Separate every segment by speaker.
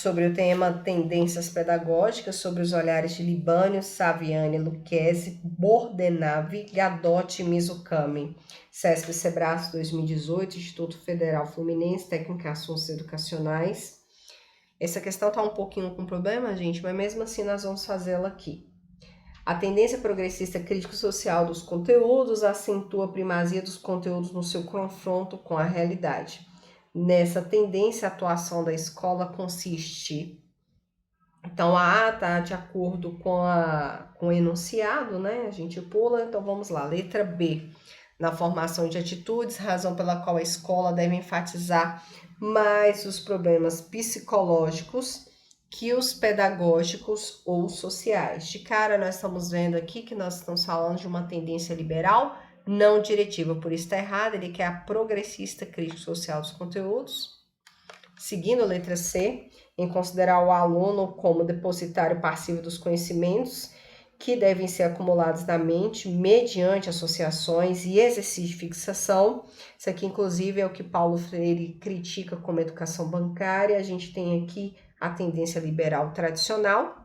Speaker 1: sobre o tema Tendências Pedagógicas, sobre os olhares de Libânio, Saviani, Lucchesi, Bordenave, Gadotti e Mizukami. CESP Sebrae 2018, Instituto Federal Fluminense, Técnica em Assuntos Educacionais. Essa questão está um pouquinho com problema, gente, mas mesmo assim nós vamos fazê-la aqui. A tendência progressista crítico-social dos conteúdos acentua a primazia dos conteúdos no seu confronto com a realidade. Nessa tendência, a atuação da escola consiste... Então, a A está de acordo com o enunciado, né? A gente pula, então vamos lá. Letra B. Na formação de atitudes, razão pela qual a escola deve enfatizar mais os problemas psicológicos que os pedagógicos ou sociais. De cara, nós estamos vendo aqui que nós estamos falando de uma tendência liberal não diretiva, por isso está errado, ele quer a progressista crítico-social dos conteúdos. Seguindo a letra C, em considerar o aluno como depositário passivo dos conhecimentos que devem ser acumulados na mente mediante associações e exercício de fixação. Isso aqui, inclusive, é o que Paulo Freire critica como educação bancária. A gente tem aqui a tendência liberal tradicional.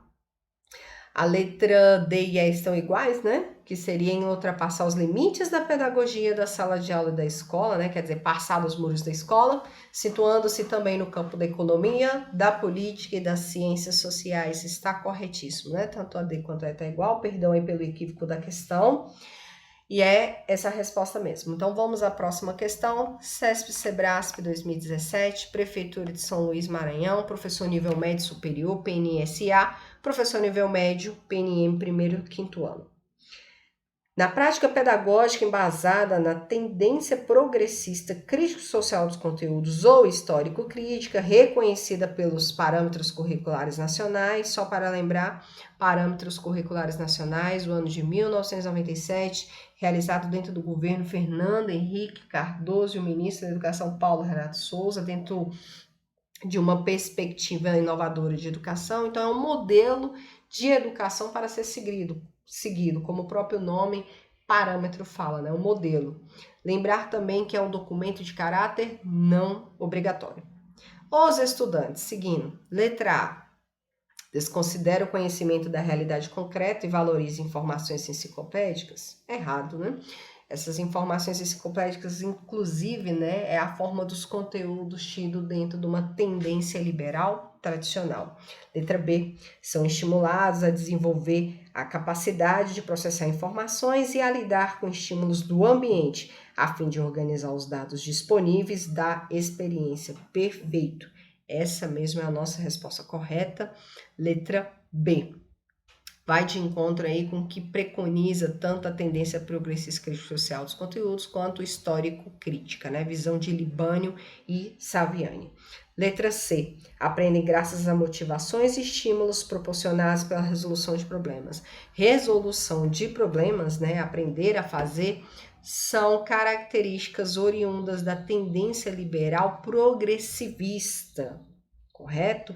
Speaker 1: A letra D e E estão iguais, né? Que seria em ultrapassar os limites da pedagogia da sala de aula e da escola, né? Quer dizer, passar dos muros da escola, situando-se também no campo da economia, da política e das ciências sociais. Está corretíssimo, né? Tanto a D quanto a E está igual, perdão aí pelo equívoco da questão. E é essa a resposta mesmo. Então, vamos à próxima questão. CESP Sebrasp 2017, Prefeitura de São Luís, Maranhão, professor nível médio superior, PNSA, professor nível médio, PNM, primeiro e quinto ano. Na prática pedagógica embasada na tendência progressista crítico-social dos conteúdos ou histórico-crítica, reconhecida pelos parâmetros curriculares nacionais, só para lembrar, parâmetros curriculares nacionais, o ano de 1997, realizado dentro do governo Fernando Henrique Cardoso e o ministro da Educação Paulo Renato Souza, dentro de uma perspectiva inovadora de educação. Então, é um modelo de educação para ser seguido, como o próprio nome, parâmetro fala, né? Um modelo. Lembrar também que é um documento de caráter não obrigatório. Os estudantes, seguindo, letra A, desconsidera o conhecimento da realidade concreta e valoriza informações enciclopédicas? Errado, né? Essas informações enciclopédicas, inclusive, né, é a forma dos conteúdos tido dentro de uma tendência liberal tradicional. Letra B, são estimulados a desenvolver a capacidade de processar informações e a lidar com estímulos do ambiente, a fim de organizar os dados disponíveis da experiência. Perfeito. Essa mesmo é a nossa resposta correta. Letra B. Vai de encontro aí com o que preconiza tanto a tendência progressista crítico-social dos conteúdos quanto o histórico-crítica, né? Visão de Libânio e Saviani. Letra C. Aprendem graças a motivações e estímulos proporcionados pela resolução de problemas. Resolução de problemas, né? Aprender a fazer, são características oriundas da tendência liberal progressivista, correto?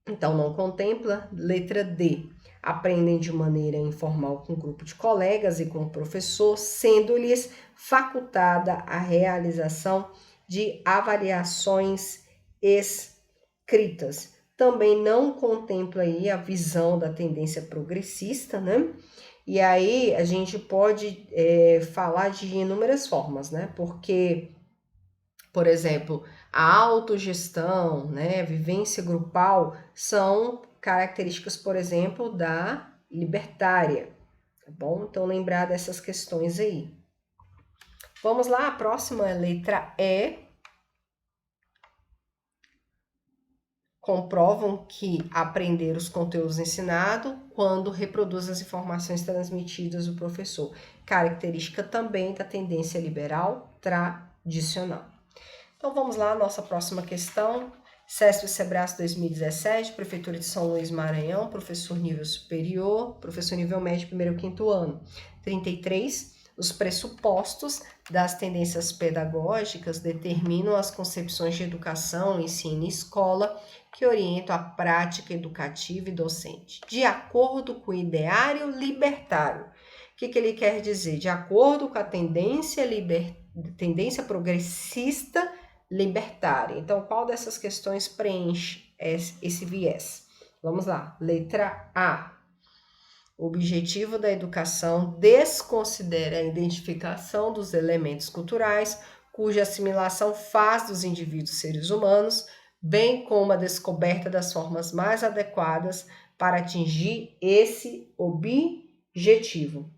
Speaker 1: Então, não contempla. Letra D. Aprendem de maneira informal com um grupo de colegas e com o professor, sendo-lhes facultada a realização de avaliações escritas. Também não contempla aí a visão da tendência progressista, né? E aí a gente pode falar de inúmeras formas, né? Porque, por exemplo, a autogestão, né, vivência grupal, são características, por exemplo, da libertária, tá bom? Então, lembrar dessas questões aí. Vamos lá, a próxima é a letra E. Comprovam que aprender os conteúdos ensinados quando reproduz as informações transmitidas do professor. Característica também da tendência liberal tradicional. Então, vamos lá, nossa próxima questão. CESP Sebrae 2017, Prefeitura de São Luís, Maranhão, professor nível superior, professor nível médio, primeiro e quinto ano. 33. Os pressupostos das tendências pedagógicas determinam as concepções de educação, ensino e escola que orientam a prática educativa e docente, de acordo com o ideário libertário. O que ele quer dizer? De acordo com a tendência progressista libertária. Então, qual dessas questões preenche esse viés. Vamos lá, letra A. O objetivo da educação desconsidera a identificação dos elementos culturais, cuja assimilação faz dos indivíduos seres humanos, bem como a descoberta das formas mais adequadas para atingir esse objetivo.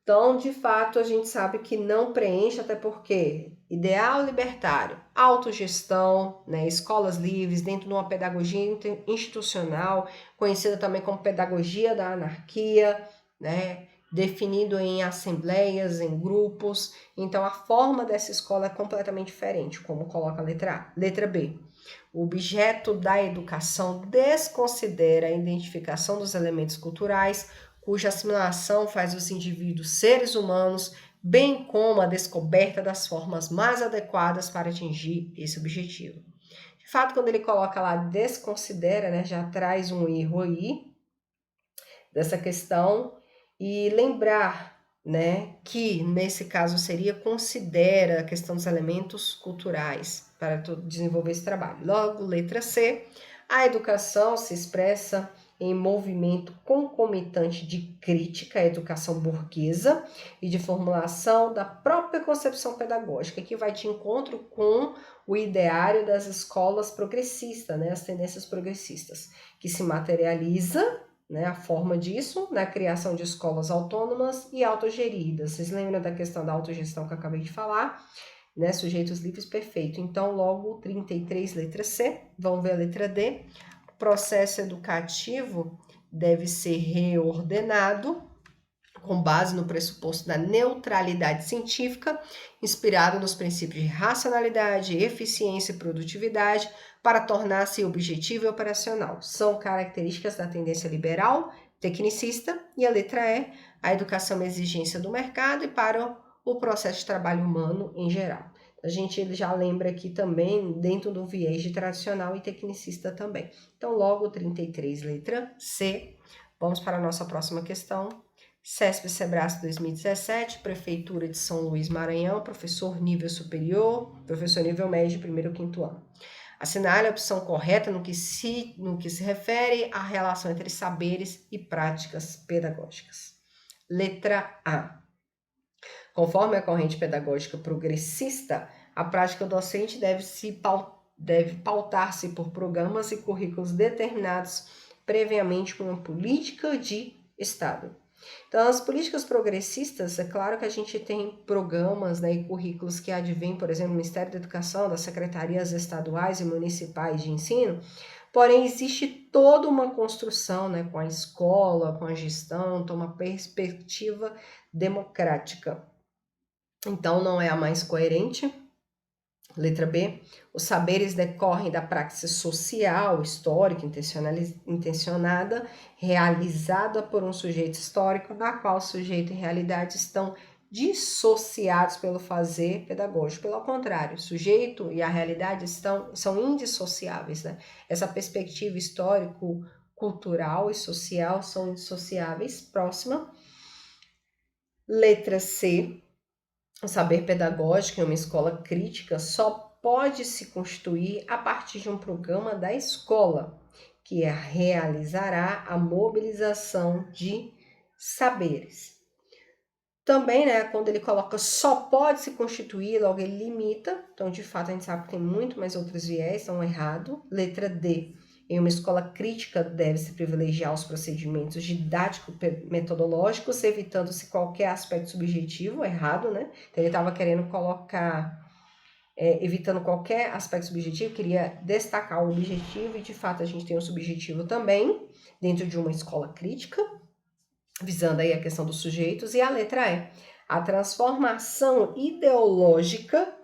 Speaker 1: Então, de fato, a gente sabe que não preenche, até porque ideal libertário, autogestão, né, escolas livres, dentro de uma pedagogia institucional, conhecida também como pedagogia da anarquia, né, definido em assembleias, em grupos. Então, a forma dessa escola é completamente diferente, como coloca a letra A. Letra B. O objeto da educação desconsidera a identificação dos elementos culturais, cuja assimilação faz os indivíduos seres humanos, bem como a descoberta das formas mais adequadas para atingir esse objetivo. De fato, quando ele coloca lá desconsidera, né, já traz um erro aí dessa questão, e lembrar, né, que nesse caso seria considera a questão dos elementos culturais para desenvolver esse trabalho. Logo, letra C, a educação se expressa em movimento concomitante de crítica à educação burguesa e de formulação da própria concepção pedagógica, que vai de encontro com o ideário das escolas progressistas, né, as tendências progressistas, que se materializa, né, a forma disso na criação de escolas autônomas e autogeridas. Vocês lembram da questão da autogestão que eu acabei de falar? Né, sujeitos livres, perfeito. Então, logo 33, letra C, vamos ver a letra D. O processo educativo deve ser reordenado com base no pressuposto da neutralidade científica, inspirado nos princípios de racionalidade, eficiência e produtividade, para tornar-se objetivo e operacional. São características da tendência liberal, tecnicista, e a letra E, a educação é uma exigência do mercado e para o processo de trabalho humano em geral. A gente já lembra aqui também dentro do viés de tradicional e tecnicista também. Então, logo 33, letra C. Vamos para a nossa próxima questão. CESP Sebrae 2017, Prefeitura de São Luís Maranhão, professor nível superior, professor nível médio, primeiro ou quinto ano. Assinale a opção correta no que se refere à relação entre saberes e práticas pedagógicas. Letra A. Conforme a corrente pedagógica progressista, a prática docente deve pautar-se por programas e currículos determinados previamente por uma política de Estado. Então, as políticas progressistas, é claro que a gente tem programas, né, e currículos que advêm, por exemplo, do Ministério da Educação, das secretarias estaduais e municipais de ensino, porém existe toda uma construção, né, com a escola, com a gestão, então uma perspectiva democrática. Então, não é a mais coerente. Letra B, os saberes decorrem da praxis social, histórica, intencionada, realizada por um sujeito histórico, na qual o sujeito e realidade estão dissociados pelo fazer pedagógico. Pelo contrário, o sujeito e a realidade são indissociáveis, né? Essa perspectiva histórico, cultural e social são indissociáveis. Próxima. Letra C, o saber pedagógico em uma escola crítica só pode se constituir a partir de um programa da escola, que realizará a mobilização de saberes. Também, né, quando ele coloca só pode se constituir, logo ele limita. Então, de fato, a gente sabe que tem muito mais outros viés, estão errado. Letra D. Em uma escola crítica, deve-se privilegiar os procedimentos didático-metodológicos, evitando-se qualquer aspecto subjetivo, errado, né? Então, ele estava querendo colocar, evitando qualquer aspecto subjetivo, queria destacar o objetivo, e de fato a gente tem um subjetivo também, dentro de uma escola crítica, visando aí a questão dos sujeitos. E a letra E, a transformação ideológica,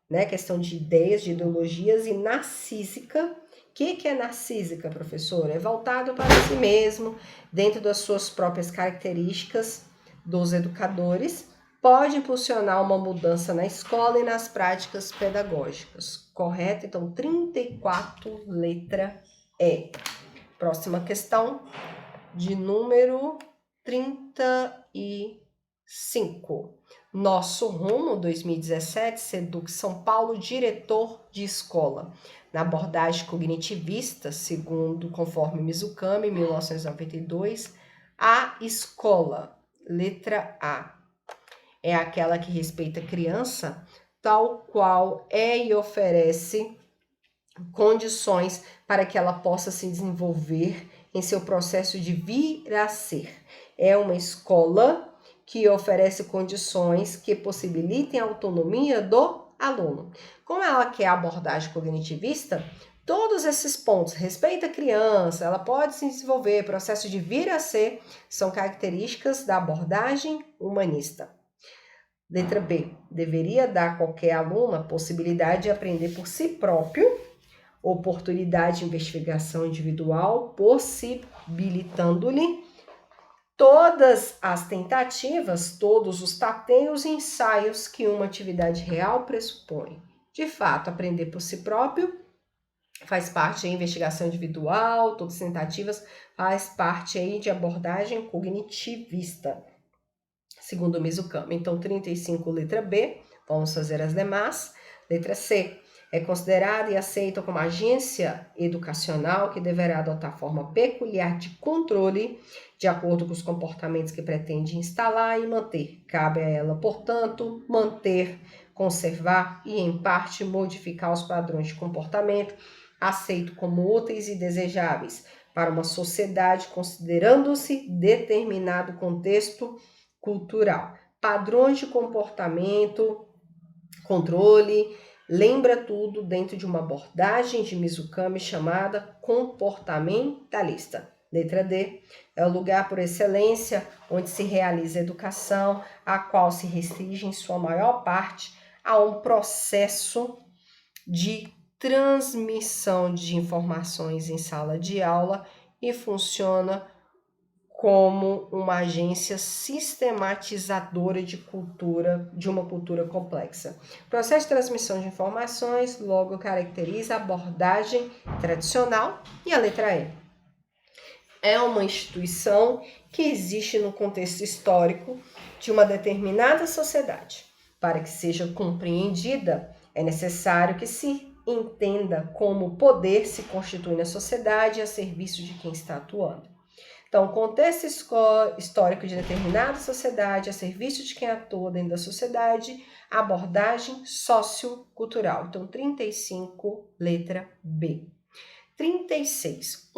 Speaker 1: né? Questão de ideias, de ideologias, e narcísica. O que é narcísica, professor? É voltado para si mesmo, dentro das suas próprias características dos educadores, pode impulsionar uma mudança na escola e nas práticas pedagógicas. Correto? Então, 34, letra E. Próxima questão, de número 35. Nosso Rumo, 2017, Seduc São Paulo, diretor de escola. Na abordagem cognitivista, conforme Mizukami, 1992, a escola, letra A, é aquela que respeita a criança, tal qual é e oferece condições para que ela possa se desenvolver em seu processo de vir a ser. É uma escola que oferece condições que possibilitem a autonomia do aluno. Como ela quer a abordagem cognitivista, todos esses pontos, respeita a criança, ela pode se desenvolver, processo de vir a ser, são características da abordagem humanista. Letra B, deveria dar a qualquer aluno a possibilidade de aprender por si próprio, oportunidade de investigação individual, possibilitando-lhe todas as tentativas, todos os tateios e ensaios que uma atividade real pressupõe. De fato, aprender por si próprio faz parte da investigação individual, todas as tentativas faz parte aí de abordagem cognitivista, segundo Mizukami. Então, 35, letra B, vamos fazer as demais. Letra C, é considerada e aceita como agência educacional que deverá adotar forma peculiar de controle de acordo com os comportamentos que pretende instalar e manter. Cabe a ela, portanto, manter, conservar e, em parte, modificar os padrões de comportamento aceitos como úteis e desejáveis para uma sociedade, considerando-se determinado contexto cultural. Padrões de comportamento, controle, lembra tudo dentro de uma abordagem de Mizukami chamada comportamentalista. Letra D, é o lugar por excelência onde se realiza a educação, a qual se restringe em sua maior parte a um processo de transmissão de informações em sala de aula e funciona como uma agência sistematizadora de uma cultura complexa. O processo de transmissão de informações logo caracteriza a abordagem tradicional. E a letra E é uma instituição que existe no contexto histórico de uma determinada sociedade. Para que seja compreendida, é necessário que se entenda como o poder se constitui na sociedade a serviço de quem está atuando. Então, contexto histórico de determinada sociedade a serviço de quem atua dentro da sociedade, abordagem sociocultural. Então, 35, letra B. 36,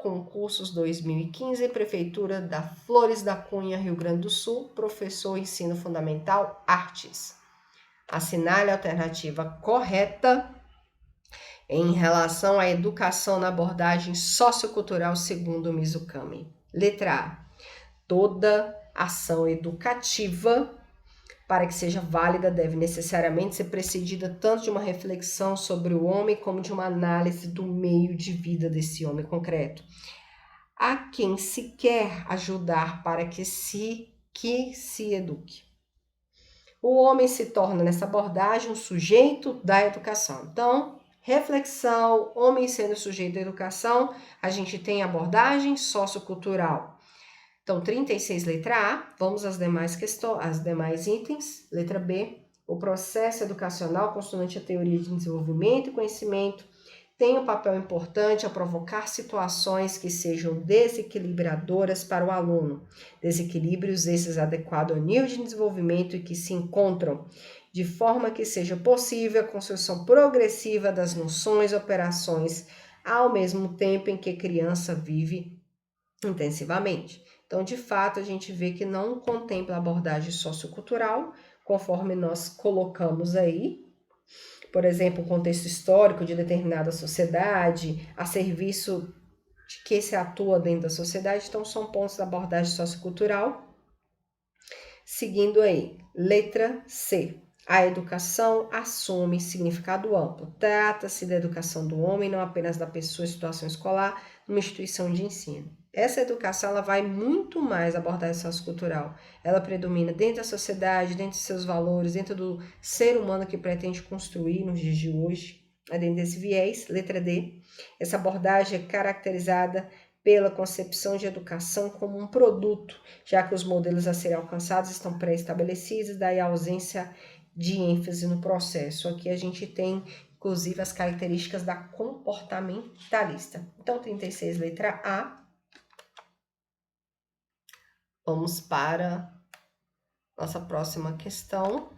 Speaker 1: concursos 2015, Prefeitura da Flores da Cunha, Rio Grande do Sul, professor ensino fundamental, artes. Assinale a alternativa correta em relação à educação na abordagem sociocultural segundo Mizukami. Letra A. Toda ação educativa, para que seja válida, deve necessariamente ser precedida tanto de uma reflexão sobre o homem como de uma análise do meio de vida desse homem concreto, a quem se quer ajudar para que se eduque. O homem se torna, nessa abordagem, um sujeito da educação. Então, reflexão, homem sendo sujeito da educação, a gente tem abordagem sociocultural. Então, 36, letra A, vamos às demais questões, às demais itens. Letra B, o processo educacional constante a teoria de desenvolvimento e conhecimento tem um papel importante a provocar situações que sejam desequilibradoras para o aluno. Desequilíbrios esses adequados ao nível de desenvolvimento e que se encontram de forma que seja possível a construção progressiva das noções e operações ao mesmo tempo em que a criança vive intensivamente. Então, de fato, a gente vê que não contempla a abordagem sociocultural, conforme nós colocamos aí. Por exemplo, o contexto histórico de determinada sociedade, a serviço de que se atua dentro da sociedade. Então, são pontos da abordagem sociocultural. Seguindo aí, letra C. A educação assume significado amplo. Trata-se da educação do homem, não apenas da pessoa em situação escolar, numa instituição de ensino. Essa educação ela vai muito mais à abordagem sociocultural. Ela predomina dentro da sociedade, dentro de seus valores, dentro do ser humano que pretende construir nos dias de hoje. Dentro desse viés, letra D, essa abordagem é caracterizada pela concepção de educação como um produto, já que os modelos a serem alcançados estão pré-estabelecidos, daí a ausência de ênfase no processo. Aqui a gente tem, inclusive, as características da comportamentalista. Então, 36, letra A. Vamos para nossa próxima questão.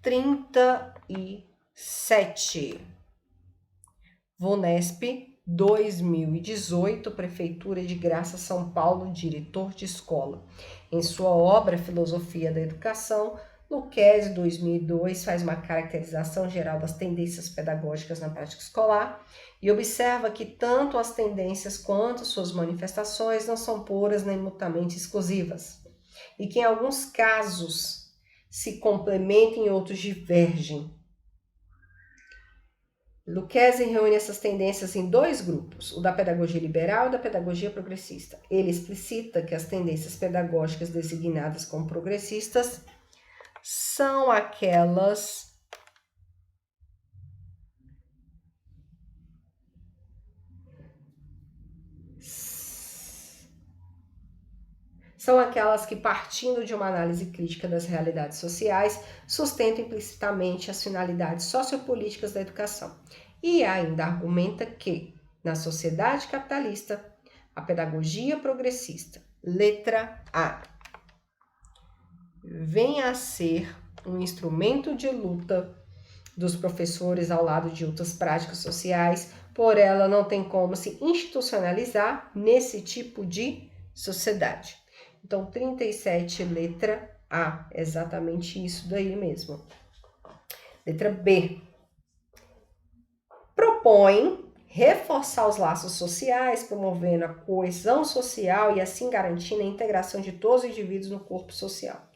Speaker 1: 37. VUNESP 2018, Prefeitura de Graça, São Paulo, diretor de escola. Em sua obra Filosofia da Educação, Lucchesi, 2002, faz uma caracterização geral das tendências pedagógicas na prática escolar e observa que tanto as tendências quanto suas manifestações não são puras nem mutuamente exclusivas, e que em alguns casos se complementam e outros divergem. Lucchesi reúne essas tendências em dois grupos, o da pedagogia liberal e da pedagogia progressista. Ele explicita que as tendências pedagógicas designadas como progressistas são aquelas que, partindo de uma análise crítica das realidades sociais, sustentam implicitamente as finalidades sociopolíticas da educação. E ainda argumenta que, na sociedade capitalista, a pedagogia progressista, letra A, vem a ser um instrumento de luta dos professores ao lado de outras práticas sociais, por ela não tem como se institucionalizar nesse tipo de sociedade. Então, 37, letra A, exatamente isso daí mesmo. Letra B. Propõe reforçar os laços sociais, promovendo a coesão social e assim garantindo a integração de todos os indivíduos no corpo social.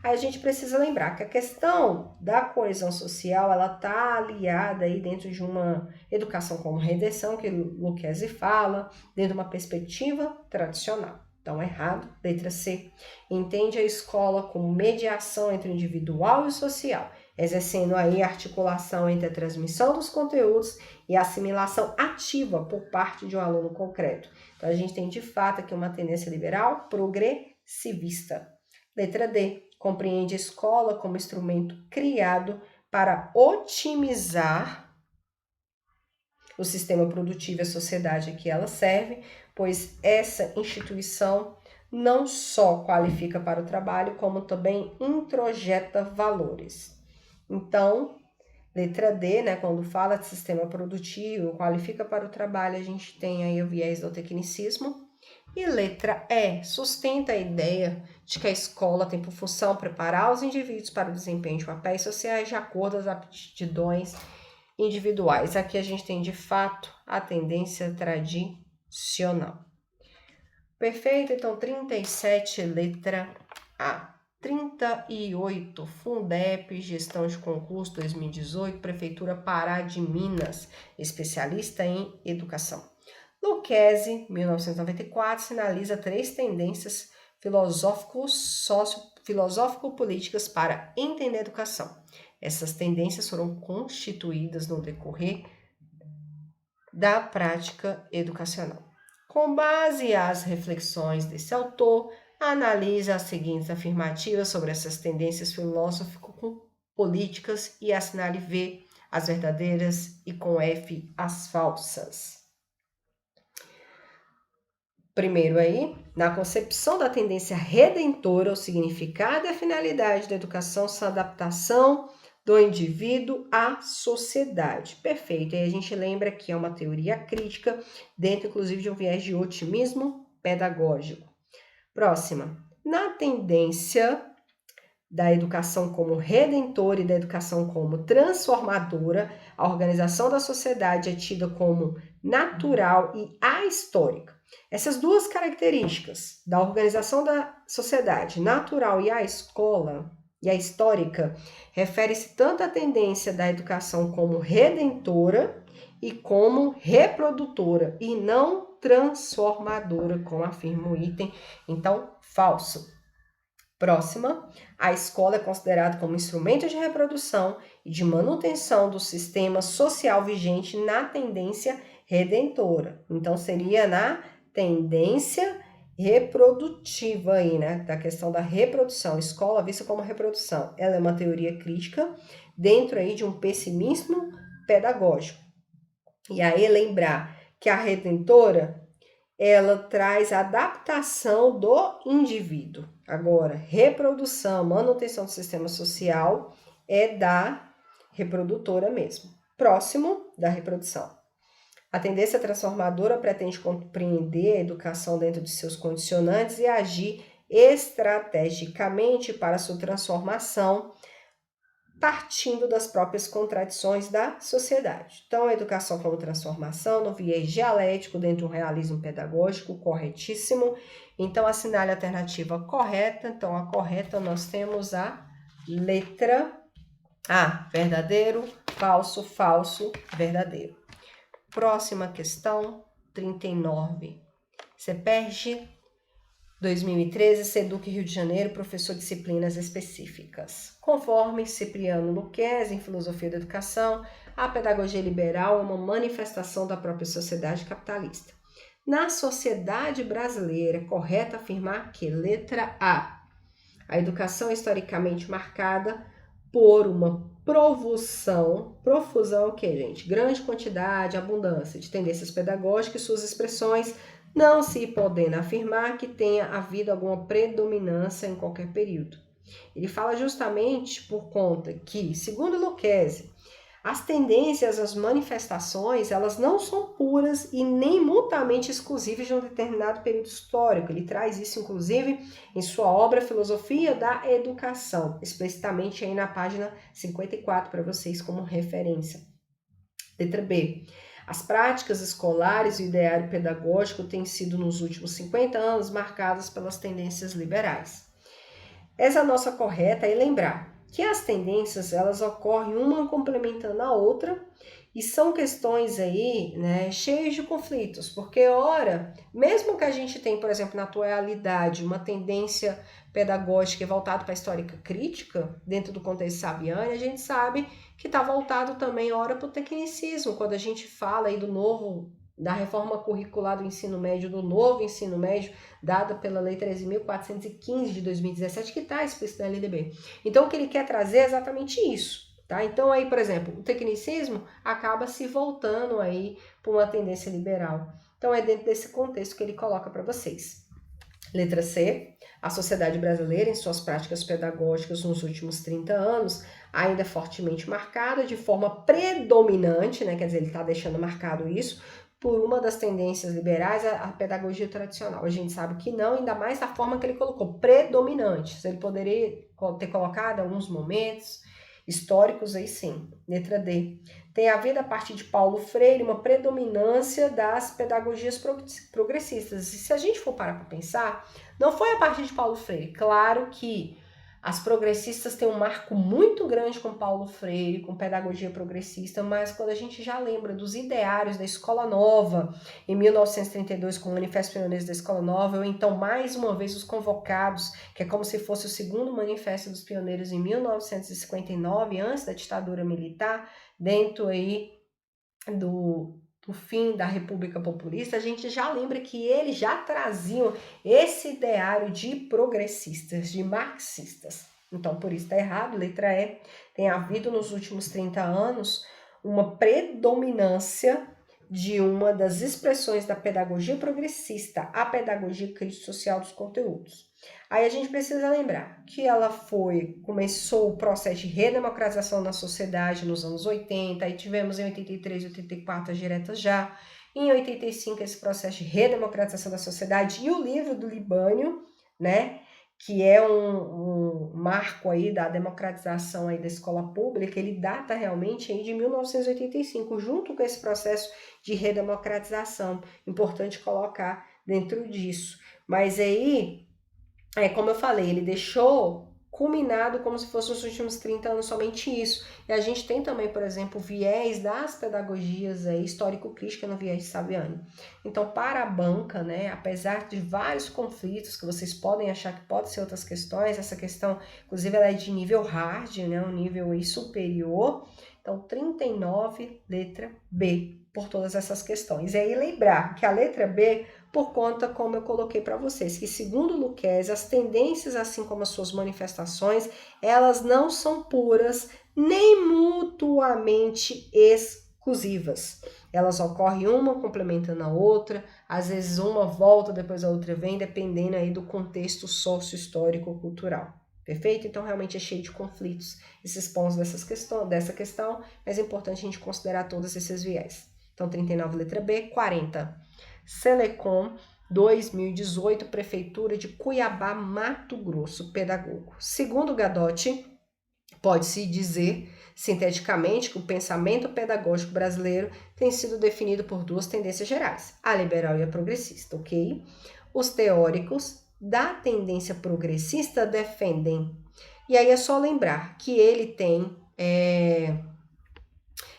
Speaker 1: Aí a gente precisa lembrar que a questão da coesão social, ela está aliada aí dentro de uma educação como redenção, que Lucchesi fala, dentro de uma perspectiva tradicional. Então, errado. Letra C. Entende a escola como mediação entre o individual e o social, exercendo aí a articulação entre a transmissão dos conteúdos e a assimilação ativa por parte de um aluno concreto. Então, a gente tem de fato aqui uma tendência liberal progressivista. Letra D. Compreende a escola como instrumento criado para otimizar o sistema produtivo e a sociedade a que ela serve, pois essa instituição não só qualifica para o trabalho, como também introjeta valores. Então, letra D, né, quando fala de sistema produtivo, qualifica para o trabalho, a gente tem aí o viés do tecnicismo. E letra E, sustenta a ideia de que a escola tem por função preparar os indivíduos para o desempenho de papéis sociais de acordo com as aptidões individuais. Aqui a gente tem, de fato, a tendência tradicional. Perfeito? Então, 37, letra A. 38, Fundep, Gestão de Concurso 2018, Prefeitura Pará de Minas, especialista em educação. Lucchesi, 1994, sinaliza 3 tendências filosófico-políticas para entender a educação. Essas tendências foram constituídas no decorrer da prática educacional. Com base às reflexões desse autor, analisa as seguintes afirmativas sobre essas tendências filosófico-políticas e assinale V as verdadeiras e com F as falsas. Primeiro aí, na concepção da tendência redentora, o significado e a finalidade da educação são a adaptação do indivíduo à sociedade. Perfeito. E a gente lembra que é uma teoria crítica, dentro inclusive de um viés de otimismo pedagógico. Próxima. Na tendência da educação como redentora e da educação como transformadora, a organização da sociedade é tida como natural e ahistórica. Essas duas características da organização da sociedade natural e a escola e a histórica refere-se tanto à tendência da educação como redentora e como reprodutora e não transformadora, como afirma o item. Então, falso. Próxima, a escola é considerada como instrumento de reprodução e de manutenção do sistema social vigente na tendência redentora. Então, seria na tendência reprodutiva aí, né? Da questão da reprodução. Escola vista como reprodução. Ela é uma teoria crítica dentro aí de um pessimismo pedagógico. E aí lembrar que a redentora, ela traz adaptação do indivíduo. Agora, reprodução, manutenção do sistema social é da reprodutora mesmo. Próximo da reprodução. A tendência transformadora pretende compreender a educação dentro de seus condicionantes e agir estrategicamente para sua transformação, partindo das próprias contradições da sociedade. Então, a educação como transformação no viés dialético dentro de um realismo pedagógico corretíssimo. Então, assinale a alternativa correta. Então, a correta nós temos a letra A, verdadeiro, falso, falso, verdadeiro. Próxima questão, 39. CEPERJ 2013, SEDUC Rio de Janeiro, professor de disciplinas específicas. Conforme Cipriano Lucchesi, em Filosofia da Educação, a pedagogia liberal é uma manifestação da própria sociedade capitalista. Na sociedade brasileira, é correto afirmar que, letra A, a educação é historicamente marcada por uma profusão o que, gente? Grande quantidade, abundância de tendências pedagógicas e suas expressões, não se podendo afirmar que tenha havido alguma predominância em qualquer período. Ele fala justamente por conta que, segundo Lucchesi, as tendências, as manifestações, elas não são puras e nem mutuamente exclusivas de um determinado período histórico. Ele traz isso, inclusive, em sua obra Filosofia da Educação, explicitamente aí na página 54 para vocês como referência. Letra B. As práticas escolares e o ideário pedagógico têm sido, nos últimos 50 anos, marcadas pelas tendências liberais. Essa é a nossa correta e lembrar que as tendências, elas ocorrem uma complementando a outra e são questões aí, né, cheias de conflitos, porque ora, mesmo que a gente tem, por exemplo, na atualidade, uma tendência pedagógica voltada para a histórica crítica, dentro do contexto Saviani, a gente sabe que está voltado também, ora, para o tecnicismo, quando a gente fala aí do novo, da reforma curricular do ensino médio, do novo ensino médio, dada pela Lei 13.415 de 2017, que está explícito na LDB. Então, o que ele quer trazer é exatamente isso, tá? Então, aí, por exemplo, o tecnicismo acaba se voltando aí para uma tendência liberal. Então, é dentro desse contexto que ele coloca para vocês. Letra C. A sociedade brasileira, em suas práticas pedagógicas nos últimos 30 anos, ainda é fortemente marcada de forma predominante, né? Quer dizer, ele está deixando marcado isso, por uma das tendências liberais, a pedagogia tradicional. A gente sabe que não, ainda mais da forma que ele colocou, predominante. Ele poderia ter colocado em alguns momentos históricos, aí sim. Letra D. Tem havido, a partir de Paulo Freire, uma predominância das pedagogias progressistas. E se a gente for parar para pensar, não foi a partir de Paulo Freire. Claro que as progressistas têm um marco muito grande com Paulo Freire, com pedagogia progressista, mas quando a gente já lembra dos ideários da Escola Nova, em 1932, com o Manifesto Pioneiro da Escola Nova, ou então, mais uma vez, os Convocados, que é como se fosse o segundo Manifesto dos Pioneiros em 1959, antes da ditadura militar, dentro aí do fim da República Populista, a gente já lembra que eles já traziam esse ideário de progressistas, de marxistas. Então, por isso está errado, letra E. Tem havido nos últimos 30 anos uma predominância de uma das expressões da pedagogia progressista, a pedagogia crítico-social dos conteúdos. Aí a gente precisa lembrar que ela começou o processo de redemocratização na sociedade nos anos 80, aí tivemos em 83 e 84 as diretas já, em 85 esse processo de redemocratização da sociedade e o livro do Libânio, né, que é um marco aí da democratização aí da escola pública, ele data realmente aí de 1985, junto com esse processo de redemocratização, importante colocar dentro disso. Mas aí, como eu falei, ele deixou culminado como se fosse nos últimos 30 anos somente isso. E a gente tem também, por exemplo, o viés das pedagogias histórico-crítica no viés de Saviani. Então, para a banca, né, apesar de vários conflitos que vocês podem achar que podem ser outras questões, essa questão, inclusive, ela é de nível hard, né, um nível superior. Então, Então, 39, letra B, por todas essas questões. E aí lembrar que a letra B, por conta, como eu coloquei para vocês, que segundo Lucchesi, as tendências, assim como as suas manifestações, elas não são puras nem mutuamente exclusivas. Elas ocorrem uma complementando a outra, às vezes uma volta, depois a outra vem, dependendo aí do contexto sócio-histórico-cultural. Perfeito? Então, realmente é cheio de conflitos esses pontos dessa questão, mas é importante a gente considerar todos esses viés. Então, 39, letra B. 40. Selecom 2018, Prefeitura de Cuiabá, Mato Grosso, pedagogo. Segundo Gadotti, pode-se dizer, sinteticamente, que o pensamento pedagógico brasileiro tem sido definido por duas tendências gerais, a liberal e a progressista, ok? Os teóricos da tendência progressista defendem, e aí é só lembrar que ele tem,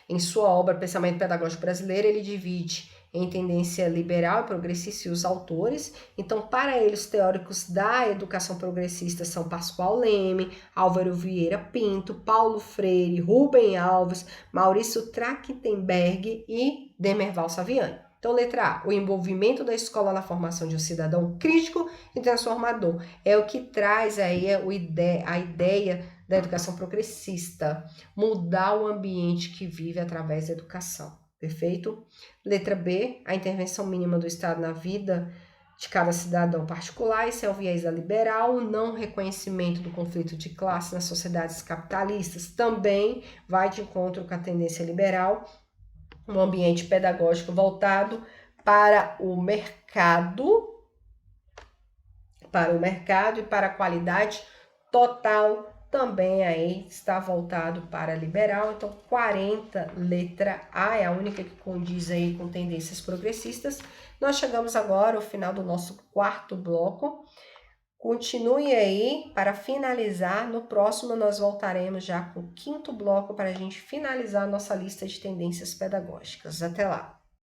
Speaker 1: em sua obra Pensamento Pedagógico Brasileiro, ele divide em tendência liberal e progressista e os autores. Então, para ele, os teóricos da educação progressista são Pascoal Leme, Álvaro Vieira Pinto, Paulo Freire, Rubem Alves, Maurício Trachtenberg e Demerval Saviani. Então, letra A, o envolvimento da escola na formação de um cidadão crítico e transformador. É o que traz aí a ideia da educação progressista, mudar o ambiente que vive através da educação. Perfeito? Letra B, a intervenção mínima do Estado na vida de cada cidadão particular, esse é o viés da liberal, não reconhecimento do conflito de classe nas sociedades capitalistas, também vai de encontro com a tendência liberal, um ambiente pedagógico voltado para o mercado e para a qualidade total, também aí está voltado para liberal. Então, 40, letra A, é a única que condiz aí com tendências progressistas. Nós chegamos agora ao final do nosso quarto bloco. Continue aí para finalizar. No próximo, nós voltaremos já com o quinto bloco para a gente finalizar a nossa lista de tendências pedagógicas. Até lá!